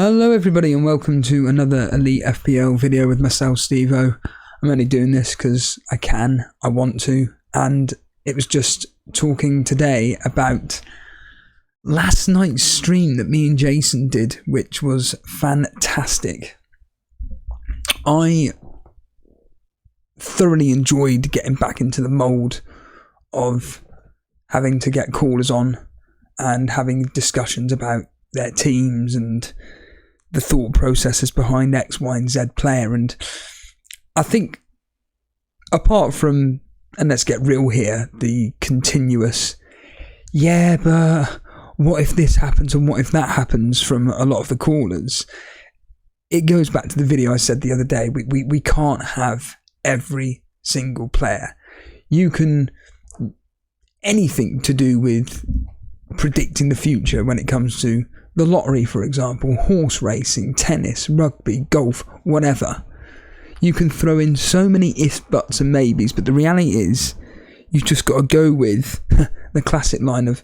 Hello everybody and welcome to another Elite FPL video with myself, Steve-O. I'm only doing this because I can, I want to, and it was just talking today about last night's stream that me and Jason did, which was fantastic. I thoroughly enjoyed getting back into the mould of having to get callers on and having discussions about their teams and the thought processes behind X, Y, and Z player. And I think, apart from, and let's get real here, the continuous, yeah, but what if this happens and what if that happens from a lot of the callers, it goes back to the video I said the other day. We can't have every single player. You can, anything to do with predicting the future when it comes to the lottery, for example, horse racing, tennis, rugby, golf, whatever. You can throw in so many ifs, buts and maybes, but the reality is you've just got to go with the classic line of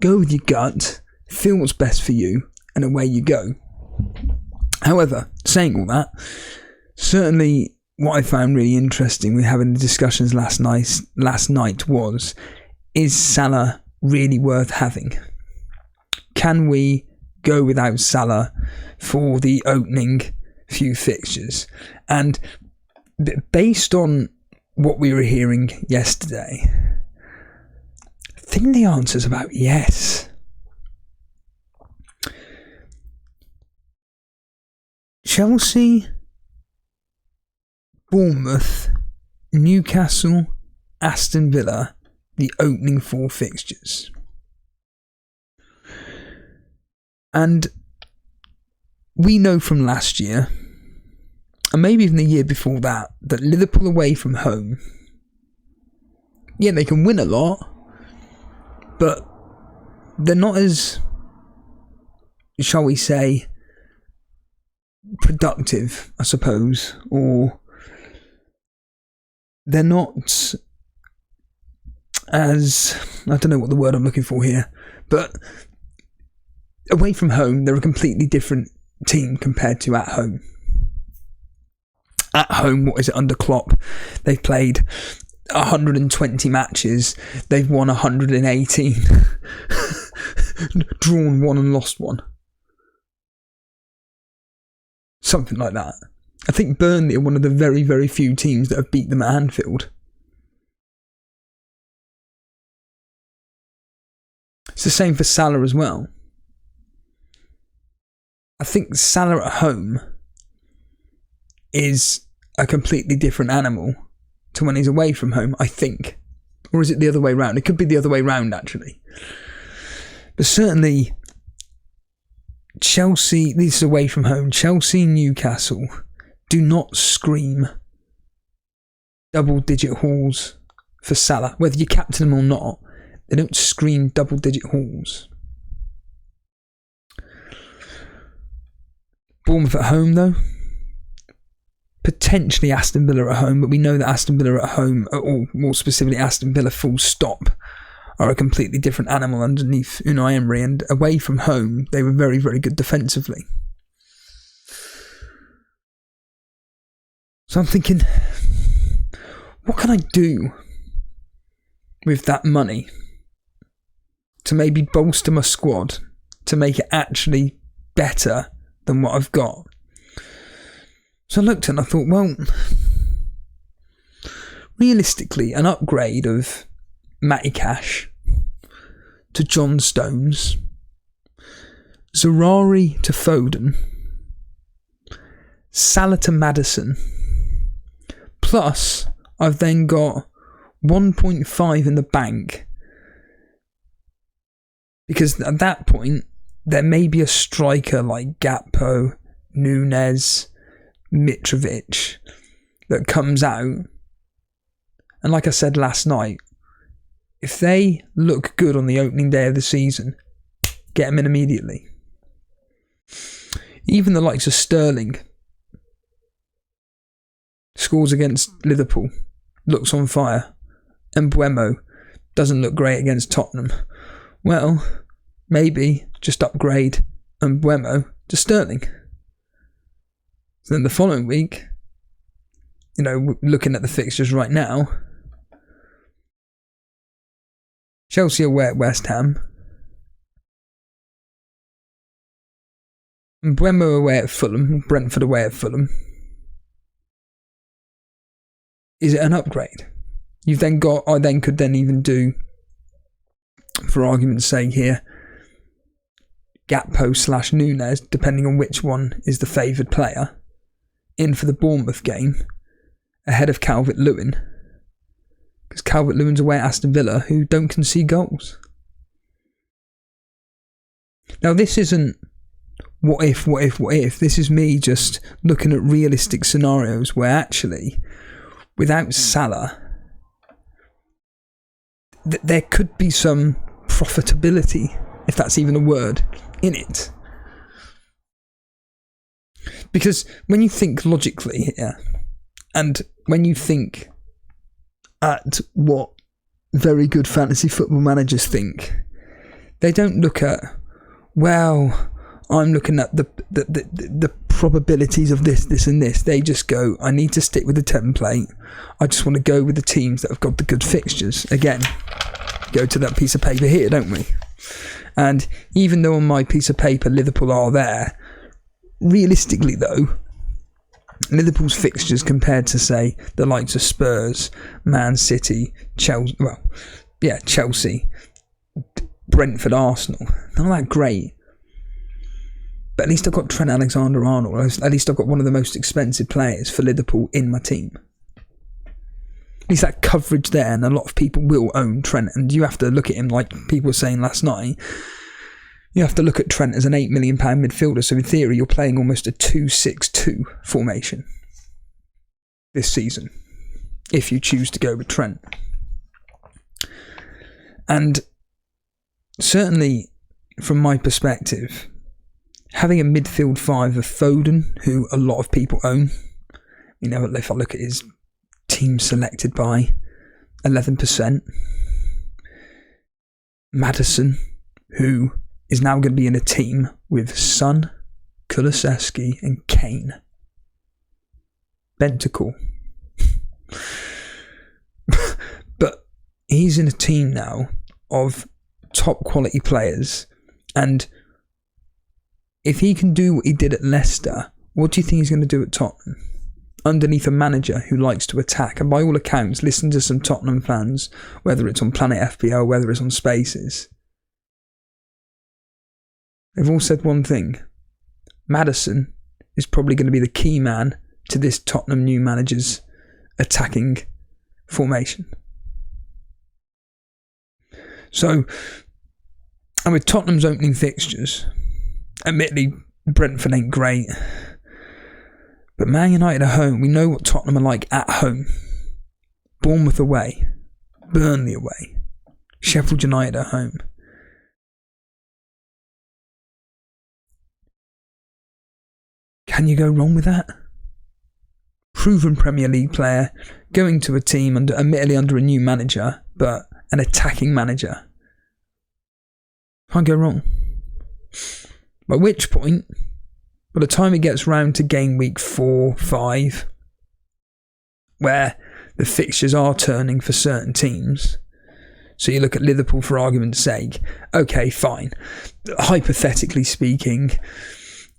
go with your gut, feel what's best for you, and away you go. However, saying all that, certainly what I found really interesting with having the discussions last night was, is Salah really worth having? Can we go without Salah for the opening few fixtures? And based on what we were hearing yesterday, I think the answer is about yes. Chelsea, Bournemouth, Newcastle, Aston Villa, the opening four fixtures. And we know from last year, and maybe even the year before that, that Liverpool away from home, yeah, they can win a lot, but they're not as, shall we say, productive, I suppose, or they're not as, I don't know what the word I'm looking for here, but away from home, they're a completely different team compared to at home. At home, what is it, under Klopp? They've played 120 matches. They've won 118. Drawn one and lost one. Something like that. I think Burnley are one of the very, very few teams that have beat them at Anfield. It's the same for Salah as well. I think Salah at home is a completely different animal to when he's away from home, I think. Or is it the other way round? It could be the other way round, actually. But certainly, Chelsea, this is away from home, Chelsea and Newcastle do not scream double-digit hauls for Salah. Whether you captain them or not, they don't scream double-digit hauls. Bournemouth at home, though. Potentially Aston Villa at home, but we know that Aston Villa at home, or more specifically Aston Villa full stop, are a completely different animal underneath Unai Emery, and away from home, they were very, very good defensively. So I'm thinking, what can I do with that money to maybe bolster my squad, to make it actually better than what I've got? So I looked and I thought, well, realistically, an upgrade of Matty Cash to John Stones, Zerari to Foden, Salah to Maddison, plus I've then got 1.5 in the bank, because at that point there may be a striker like Gakpo, Nunez, Mitrovic that comes out, and like I said last night, if they look good on the opening day of the season, get them in immediately. Even the likes of Sterling scores against Liverpool, looks on fire, and Mbeumo doesn't look great against Tottenham. Well, maybe just upgrade and Mbeumo to Sterling. So then the following week, looking at the fixtures right now, Chelsea away at West Ham, Mbeumo away at Fulham, Brentford away at Fulham. Is it an upgrade? You've then got, I then could then even do, for argument's sake here, Gakpo / Nunes, depending on which one is the favoured player, in for the Bournemouth game, ahead of Calvert-Lewin. Because Calvert-Lewin's away at Aston Villa, who don't concede goals. Now this isn't what if. This is me just looking at realistic scenarios where actually, without Salah, there could be some profitability, if that's even a word, in it. Because when you think logically here, and when you think at what very good fantasy football managers think, they don't look at, well, I'm looking at the probabilities of this and this. They just go, I need to stick with the template. I just want to go with the teams that have got the good fixtures. Again, go to that piece of paper here, don't we? And even though on my piece of paper Liverpool are there, realistically though, Liverpool's fixtures compared to, say, the likes of Spurs, Man City, Chelsea, Brentford, Arsenal, not that great. But at least I've got Trent Alexander-Arnold. At least I've got one of the most expensive players for Liverpool in my team. At least that coverage there, and a lot of people will own Trent. And you have to look at him like people were saying last night. You have to look at Trent as an £8 million midfielder. So in theory, you're playing almost a 2-6-2 formation this season, if you choose to go with Trent. And certainly, from my perspective, having a midfield five of Foden, who a lot of people own, if I look at his team selected by 11%, Maddison, who is now going to be in a team with Son, Kulusevski and Kane. Bentacle. But he's in a team now of top quality players, and if he can do what he did at Leicester, what do you think he's going to do at Tottenham? Underneath a manager who likes to attack. And by all accounts, listen to some Tottenham fans, whether it's on Planet FPL, whether it's on Spaces. They've all said one thing. Maddison is probably going to be the key man to this Tottenham new manager's attacking formation. So, and with Tottenham's opening fixtures, admittedly, Brentford ain't great. But Man United at home, we know what Tottenham are like at home. Bournemouth away. Burnley away. Sheffield United at home. Can you go wrong with that? Proven Premier League player, going to a team admittedly under a new manager, but an attacking manager. Can't go wrong. By which point, by the time it gets round to game week 4-5, where the fixtures are turning for certain teams, so you look at Liverpool for argument's sake, okay, fine. Hypothetically speaking,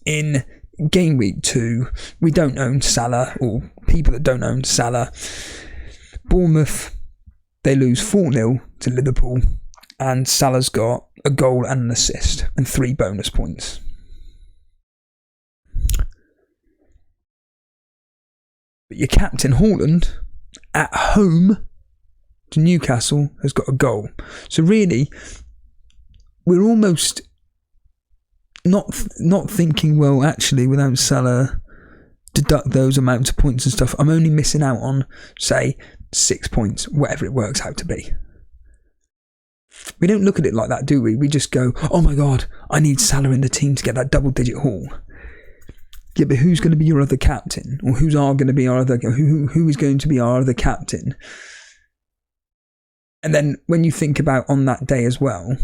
in game week 2, we don't own Salah, or people that don't own Salah. Bournemouth, they lose 4-0 to Liverpool, and Salah's got a goal and an assist and 3 bonus points. But your captain Haaland at home to Newcastle has got a goal. So really, we're almost not thinking, well, actually, without Salah, deduct those amounts of points and stuff, I'm only missing out on, say, 6 points, whatever it works out to be. We don't look at it like that, do we? We just go, oh my God, I need Salah in the team to get that double-digit haul. Yeah, but who's going to be your other captain? Or who is going to be our other captain? And then when you think about on that day as well,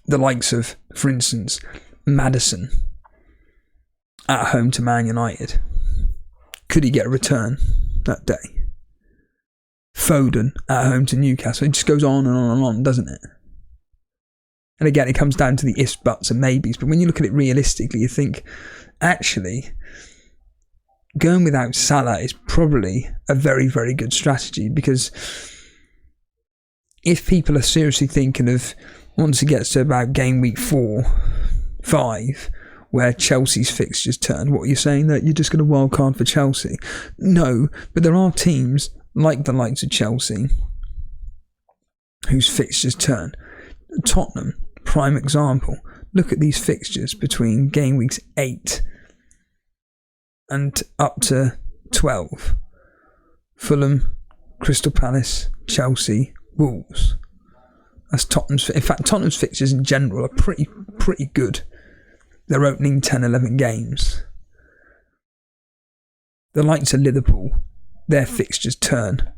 the likes of, for instance, Maddison at home to Man United. Could he get a return that day? Foden at home to Newcastle. It just goes on and on and on, doesn't it? And again, it comes down to the ifs, buts and maybes. But when you look at it realistically, you think, actually, going without Salah is probably a very, very good strategy, because if people are seriously thinking of, once it gets to about game week 4, 5, where Chelsea's fixtures turn, what are you saying? That you're just going to wild card for Chelsea? No, but there are teams like the likes of Chelsea whose fixtures turn. Tottenham, prime example. Look at these fixtures between game weeks 8 and up to 12. Fulham, Crystal Palace, Chelsea, Wolves. That's Tottenham's. In fact, Tottenham's fixtures in general are pretty good. Their opening 10, 11 games. The likes of Liverpool, their fixtures turn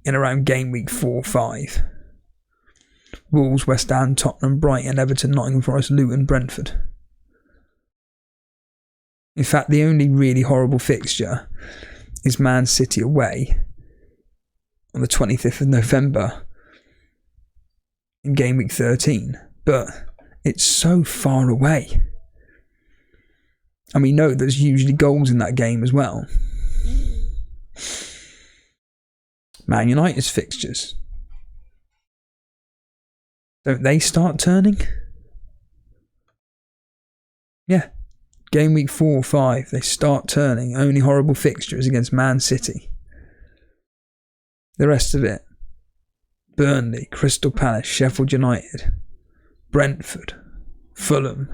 in around game week 4, 5. Wolves, West Ham, Tottenham, Brighton, Everton, Nottingham Forest, Luton, Brentford. In fact, the only really horrible fixture is Man City away on the 25th of November in game week 13. But it's so far away. And we know there's usually goals in that game as well. Man United's fixtures. Don't they start turning? Yeah. Game week 4 or 5, they start turning. Only horrible fixtures against Man City. The rest of it. Burnley, Crystal Palace, Sheffield United, Brentford, Fulham,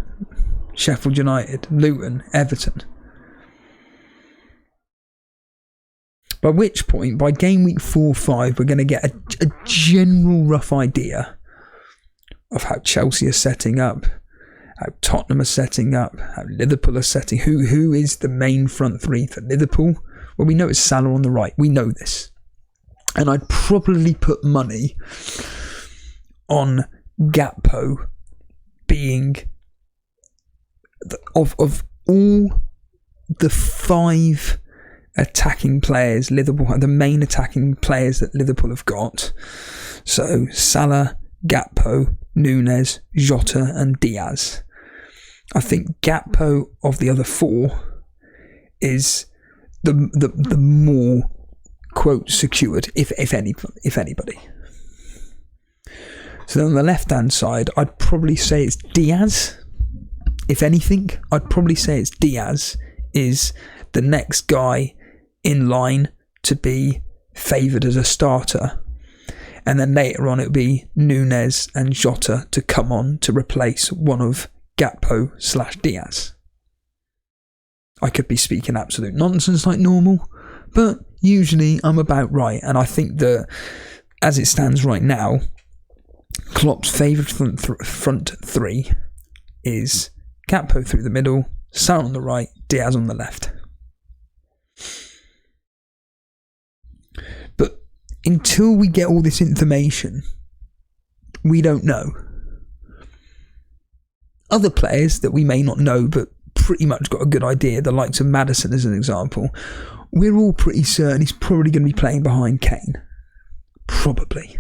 Sheffield United, Luton, Everton. By which point, by game week 4 or 5, we're going to get a general rough idea of how Chelsea are setting up, how Tottenham are setting up, how Liverpool are setting. Who is the main front three for Liverpool? Well, we know it's Salah on the right. We know this. And I'd probably put money on Gakpo being, of all the 5 attacking players Liverpool, the main attacking players that Liverpool have got. So Salah, Gakpo, Núñez, Jota and Diaz. I think Gakpo of the other 4 is the more, quote, secured, if anybody. So then on the left hand side, I'd probably say it's Diaz. If anything, I'd probably say it's Diaz is the next guy in line to be favoured as a starter. And then later on, it would be Núñez and Jota to come on to replace one of Gakpo/Diaz. I could be speaking absolute nonsense like normal, but usually I'm about right. And I think that as it stands right now, Klopp's favourite front three is Gakpo through the middle, Salah on the right, Diaz on the left. But until we get all this information, we don't know. Other players that we may not know but pretty much got a good idea, the likes of Maddison as an example, we're all pretty certain he's probably going to be playing behind Kane. Probably.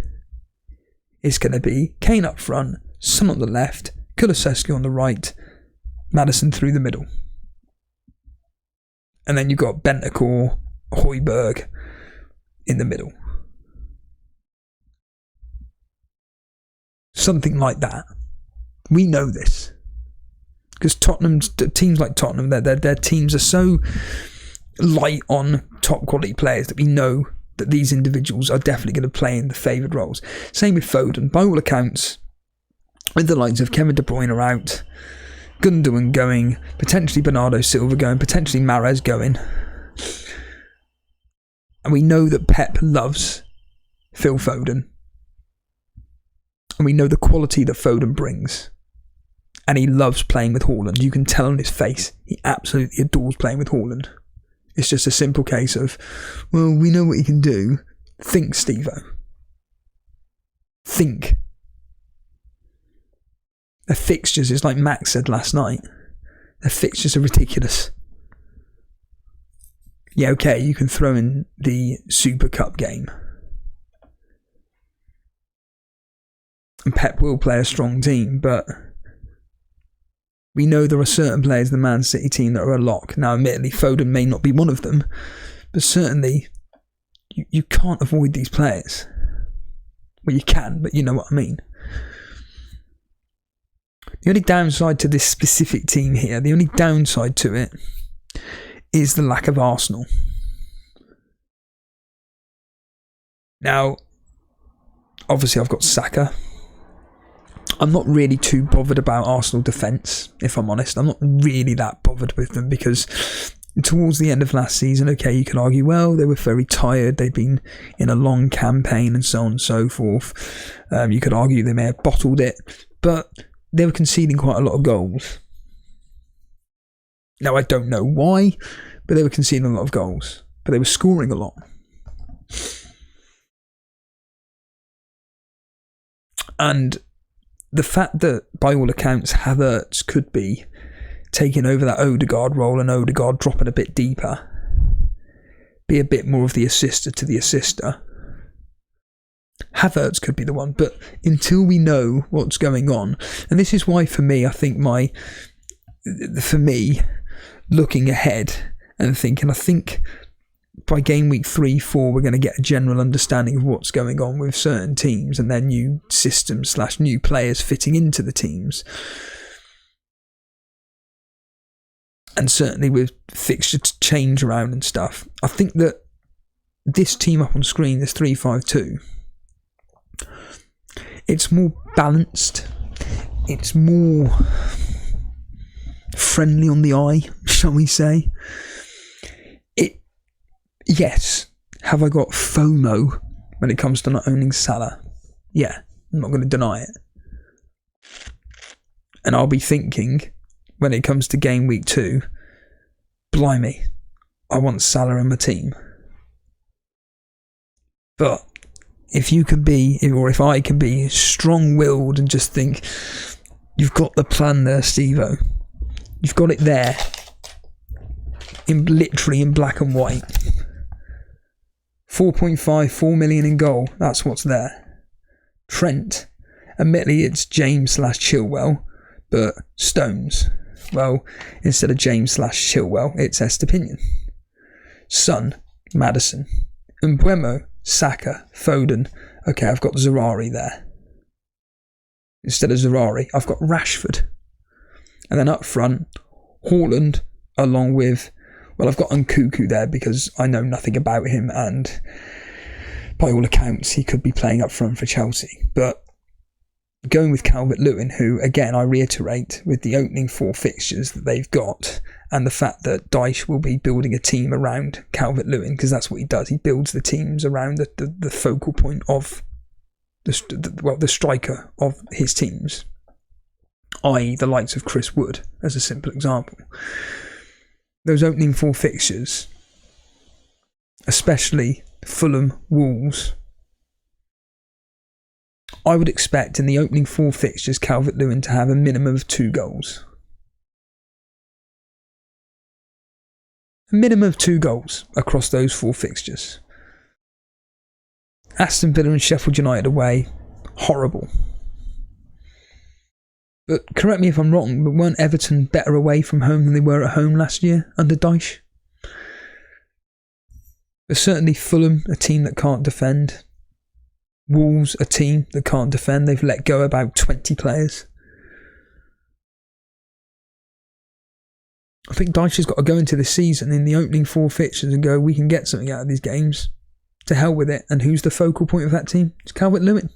It's going to be Kane up front, Son on the left, Kulusevski on the right, Maddison through the middle. And then you've got Bentancur, Højbjerg in the middle. Something like that. We know this. Because teams like Tottenham, their teams are so light on top quality players that we know that these individuals are definitely going to play in the favoured roles. Same with Foden. By all accounts, with the likes of Kevin De Bruyne are out, Gundogan going, potentially Bernardo Silva going, potentially Mahrez going. And we know that Pep loves Phil Foden. And we know the quality that Foden brings. And he loves playing with Haaland. You can tell on his face, he absolutely adores playing with Haaland. It's just a simple case of, well, we know what he can do. Think, Steve-O. Think. Their fixtures is like Max said last night. Their fixtures are ridiculous. Yeah, okay, you can throw in the Super Cup game. And Pep will play a strong team, but we know there are certain players in the Man City team that are a lock. Now, admittedly, Foden may not be one of them, but certainly you can't avoid these players. Well, you can, but you know what I mean. The only downside to this specific team here, the only downside to it, is the lack of Arsenal. Now, obviously I've got Saka. I'm not really too bothered about Arsenal defence, if I'm honest. I'm not really that bothered with them because towards the end of last season, okay, you could argue, well, they were very tired. They'd been in a long campaign and so on and so forth. You could argue they may have bottled it, but they were conceding quite a lot of goals. Now, I don't know why, but they were conceding a lot of goals. But they were scoring a lot. And the fact that, by all accounts, Havertz could be taking over that Odegaard role and Odegaard dropping a bit deeper, be a bit more of the assister to the assister, Havertz could be the one. But until we know what's going on, and this is why for me, I think looking ahead and thinking, I think by game week 3-4 we're going to get a general understanding of what's going on with certain teams and their new systems / new players fitting into the teams. And certainly with fixture change around and stuff, I think that this team up on screen, this 3-5-2, it's more balanced, it's more friendly on the eye, shall we say. Yes, have I got FOMO when it comes to not owning Salah? Yeah, I'm not going to deny it. And I'll be thinking, when it comes to game week 2, blimey, I want Salah in my team. But if you can be, or if I can be strong-willed and just think, you've got the plan there, Steve-O. You've got it there. Literally in black and white. 4 million in goal. That's what's there. Trent. Admittedly, it's James / Chilwell, but Stones. Well, instead of James / Chilwell, it's Estepinian. Son, Maddison. Mbeumo, Saka, Foden. Okay, I've got Zerari there. Instead of Zerari, I've got Rashford. And then up front, Haaland, along with, well, I've got Nkunku there because I know nothing about him, and by all accounts, he could be playing up front for Chelsea. But going with Calvert-Lewin, who, again, I reiterate, with the opening 4 fixtures that they've got, and the fact that Dyche will be building a team around Calvert-Lewin, because that's what he does. He builds the teams around the focal point of the striker of his teams, i.e. the likes of Chris Wood, as a simple example. Those opening 4 fixtures, especially Fulham, Wolves, I would expect in the opening 4 fixtures Calvert-Lewin to have a minimum of 2 goals. A minimum of 2 goals across those 4 fixtures. Aston Villa and Sheffield United away, horrible. But correct me if I'm wrong, but weren't Everton better away from home than they were at home last year under Dyche? But certainly Fulham, a team that can't defend. Wolves, a team that can't defend. They've let go about 20 players. I think Dyche has got to go into the season in the opening 4 fixtures and go, we can get something out of these games. To hell with it. And who's the focal point of that team? It's Calvert-Lewin.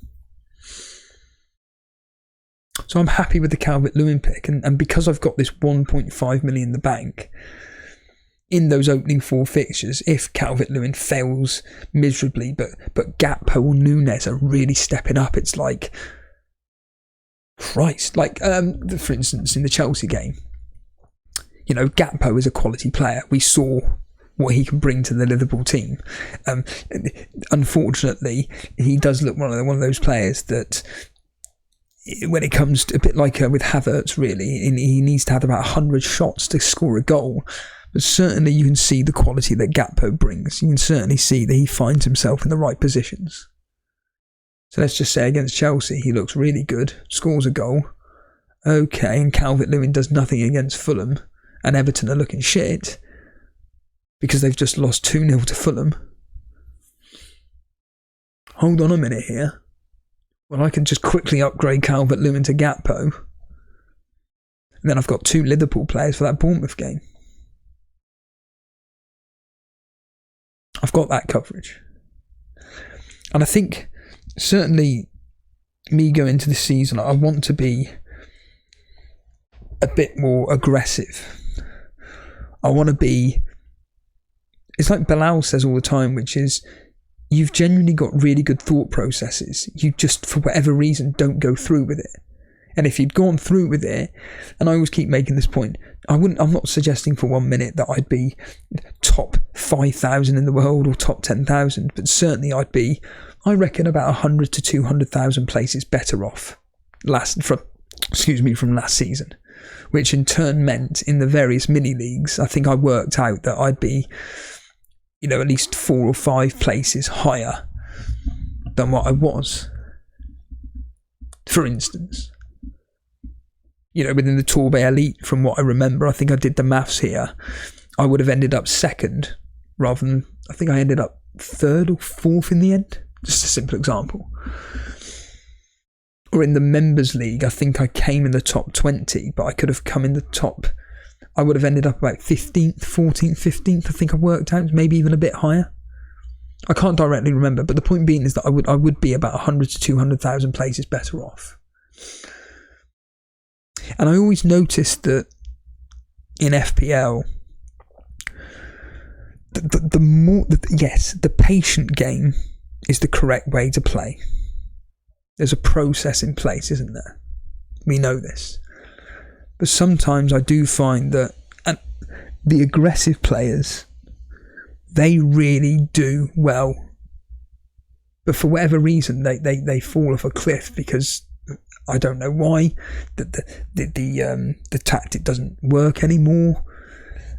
So I'm happy with the Calvert-Lewin pick, and because I've got this 1.5 million in the bank, in those opening 4 fixtures, if Calvert-Lewin fails miserably, but Gakpo or Nunes are really stepping up, it's like, Christ, like, for instance, in the Chelsea game, you know, Gakpo is a quality player. We saw what he can bring to the Liverpool team. Unfortunately, he does look one of those players that when it comes to a bit like with Havertz, really, he needs to have about 100 shots to score a goal. But certainly you can see the quality that Gakpo brings. You can certainly see that he finds himself in the right positions. So let's just say against Chelsea, he looks really good, scores a goal. Okay, and Calvert-Lewin does nothing against Fulham, and Everton are looking shit because they've just lost 2-0 to Fulham. Hold on a minute here. Well, I can just quickly upgrade Calvert-Lewin to Gakpo. And then I've got 2 Liverpool players for that Bournemouth game. I've got that coverage. And I think, certainly, me going into this season, I want to be a bit more aggressive. I want to be... It's like Bilal says all the time, which is, you've genuinely got really good thought processes. You just, for whatever reason, don't go through with it. And if you'd gone through with it, and I always keep making this point, I'm not suggesting for 1 minute that I'd be top 5,000 in the world or top 10,000, but certainly I'd be, I reckon, about 100 to 200,000 places better off from last season, which in turn meant in the various mini leagues, I think I worked out that I'd be, at least 4 or 5 places higher than what I was. For instance, within the Torbay Elite, from what I remember, I think I did the maths here, I would have ended up second rather than, I think I ended up 3rd or 4th in the end. Just a simple example. Or in the Members League, I think I came in the top 20, but I could have come in the top, I would have ended up about 15th, 14th, 15th, I think I worked out, maybe even a bit higher. I can't directly remember, but the point being is that I would be about 100 to 200,000 places better off. And I always noticed that in FPL, the patient game is the correct way to play. There's a process in place, isn't there? We know this. But sometimes I do find that the aggressive players, they really do well. But for whatever reason, they fall off a cliff because I don't know why. The tactic doesn't work anymore.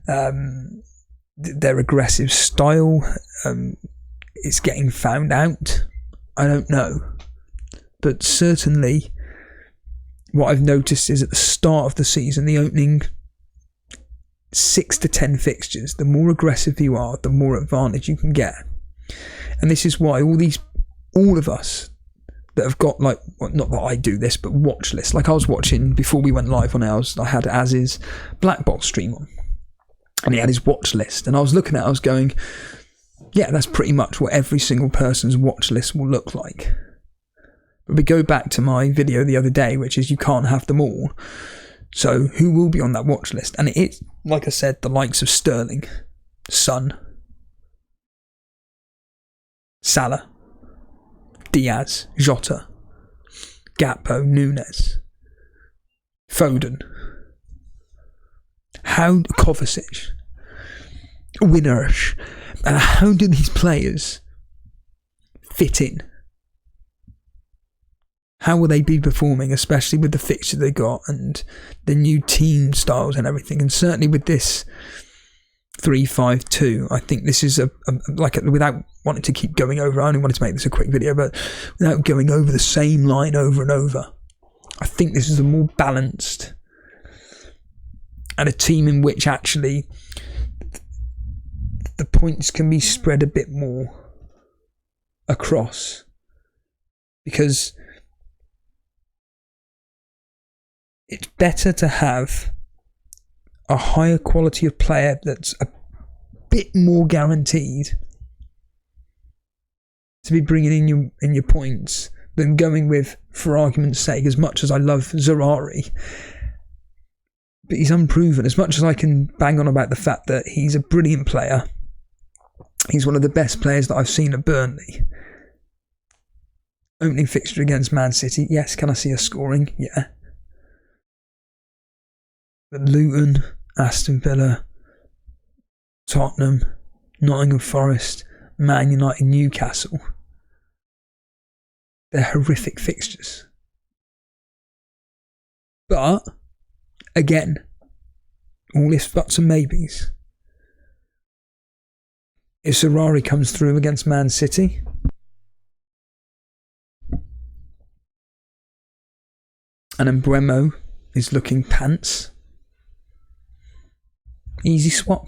Their aggressive style is getting found out. I don't know. But certainly, what I've noticed is at the start of the season, the opening 6 to 10 fixtures, the more aggressive you are, the more advantage you can get. And this is why all of us that have got, not that I do this, but watch lists. Like I was watching, before we went live on ours, I had Az's Black Box stream on. And he had his watch list. And I was looking at it, I was going, yeah, that's pretty much what every single person's watch list will look like. But we go back to my video the other day, which is you can't have them all. So who will be on that watch list? And it's, like I said, the likes of Sterling, Son, Salah, Diaz, Jota, Gakpo, Nunes, Foden, Kovacic, Winners. And how do these players fit in? How will they be performing, especially with the fixture they got and the new team styles and everything? And certainly with this 3-5-2, I think this is without wanting to keep going over, I only wanted to make this a quick video, but without going over the same line over and over, I think this is a more balanced and a team in which actually the points can be spread a bit more across, because it's better to have a higher quality of player that's a bit more guaranteed to be bringing in your points than going with, for argument's sake, as much as I love Zerari, but he's unproven. As much as I can bang on about the fact that he's a brilliant player, he's one of the best players that I've seen at Burnley. Opening fixture against Man City, yes. Can I see us scoring? Yeah. But Luton, Aston Villa, Tottenham, Nottingham Forest, Man United, Newcastle, they're horrific fixtures. But, again, all ifs, buts and maybes. If Ferrari comes through against Man City, and Mbeumo is looking pants, easy swap.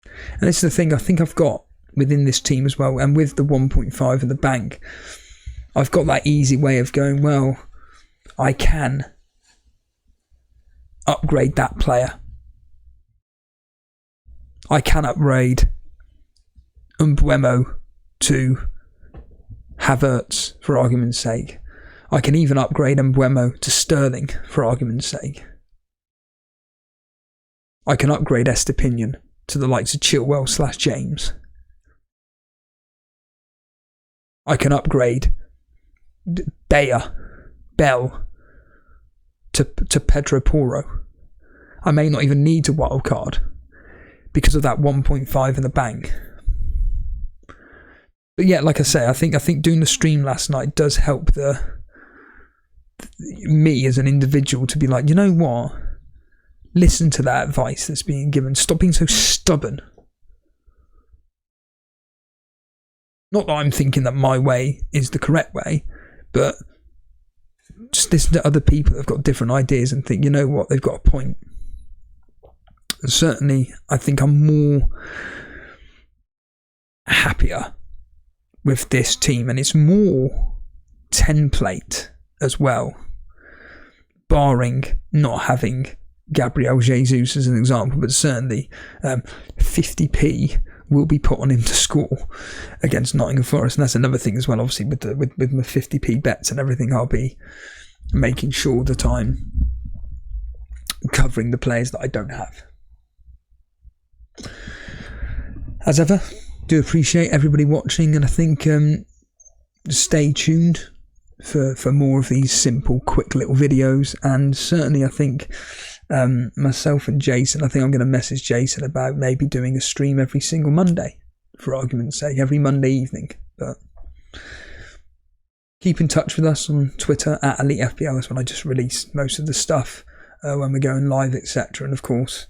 And this is the thing I think I've got within this team as well, and with the 1.5 in the bank, I've got that easy way of going, well, I can upgrade that player. I can upgrade Mbeumo to Havertz, for argument's sake. I can even upgrade Mbeumo to Sterling, for argument's sake. I can upgrade Estepinian to the likes of Chilwell/James. I can upgrade Bell to Pedro Porro. I may not even need to wildcard because of that 1.5 in the bank. But yeah, like I say, I think doing the stream last night does help me as an individual to be like, you know what? Listen to that advice that's being given. Stop being so stubborn. Not that I'm thinking that my way is the correct way, but just listen to other people that have got different ideas and think, you know what, they've got a point. And certainly, I think I'm more happier with this team, and it's more template as well, barring not having Gabriel Jesus as an example, but certainly 50p will be put on him to score against Nottingham Forest, and that's another thing as well. Obviously, with my 50p bets and everything, I'll be making sure that I'm covering the players that I don't have. As ever, do appreciate everybody watching, and I think stay tuned for more of these simple, quick little videos. And certainly, I think myself and Jason, I think I'm going to message Jason about maybe doing a stream every single Monday, for argument's sake, every Monday evening. But keep in touch with us on Twitter at Elite FPL. That's when I just release most of the stuff when we're going live, etc. And of course,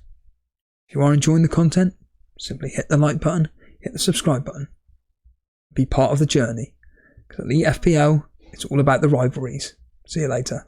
if you are enjoying the content, simply hit the like button, hit the subscribe button. Be part of the journey. Because Elite FPL, it's all about the rivalries. See you later.